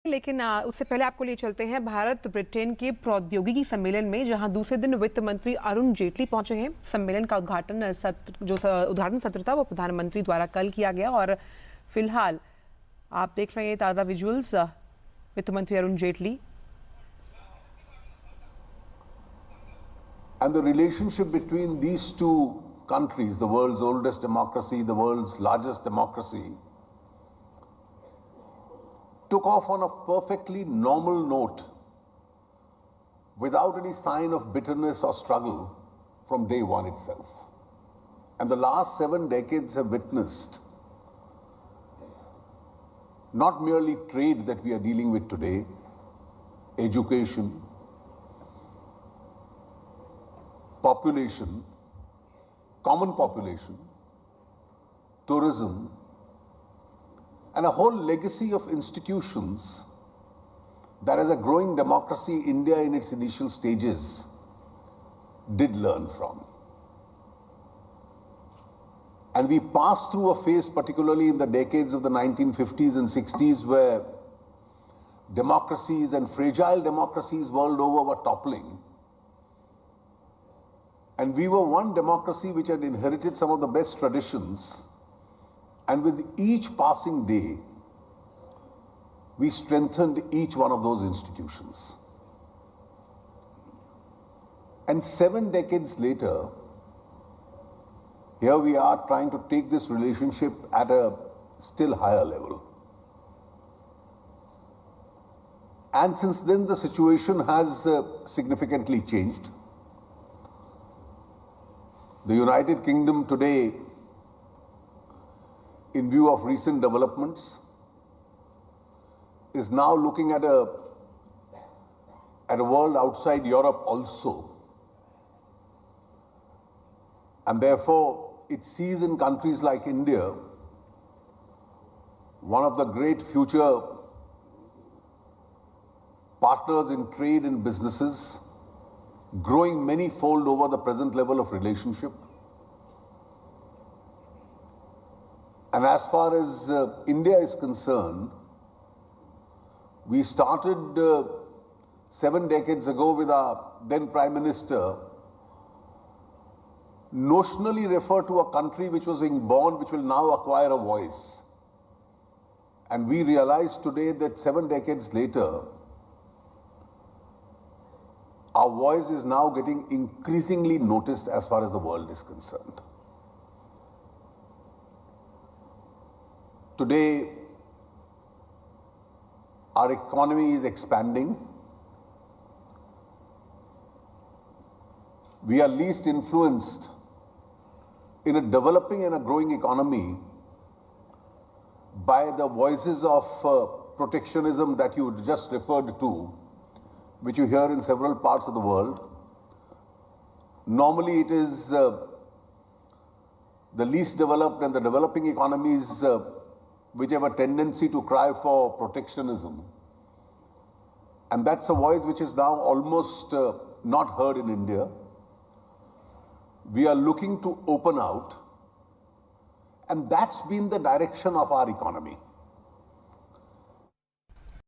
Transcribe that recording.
लेकिन उससे पहले आपको लिए चलते हैं भारत ब्रिटेन के प्रौद्योगिकी सम्मेलन में, जहां दूसरे दिन वित्त मंत्री अरुण जेटली पहुंचे हैं। सम्मेलन का उद्घाटन सत्र था वो प्रधानमंत्री द्वारा कल किया गया और फिलहाल आप देख रहे हैं ताज़ा विजुअल्स। वित्त मंत्री Arun Jaitley And the relationship between these two countries, the world's oldest democracy, the world's largest democracy, took off on a perfectly normal note without any sign of bitterness or struggle from day one itself. And the last 7 decades have witnessed not merely trade that we are dealing with today, education, population, common population, tourism, and a whole legacy of institutions that as a growing democracy, India in its initial stages did learn from. And we passed through a phase, particularly in the decades of the 1950s and 60s, where democracies and fragile democracies world over were toppling. And we were one democracy which had inherited some of the best traditions. And with each passing day, we strengthened each one of those institutions. And 7 decades later, here we are trying to take this relationship at a still higher level. And since then, the situation has significantly changed. The United Kingdom today, in view of recent developments, is now looking at a world outside Europe also. And therefore, it sees in countries like India one of the great future partners in trade and businesses, growing many-fold over the present level of relationship. And as far as India is concerned, we started 7 decades ago with our then Prime Minister notionally refer to a country which was being born, which will now acquire a voice. And we realize today that 7 decades later, our voice is now getting increasingly noticed as far as the world is concerned. Today, our economy is expanding. We are least influenced in a developing and a growing economy by the voices of protectionism that you just referred to, which you hear in several parts of the world. Normally it is the least developed and the developing economies which have a tendency to cry for protectionism. And that's a voice which is now almost not heard in India. We are looking to open out, and that's been the direction of our economy.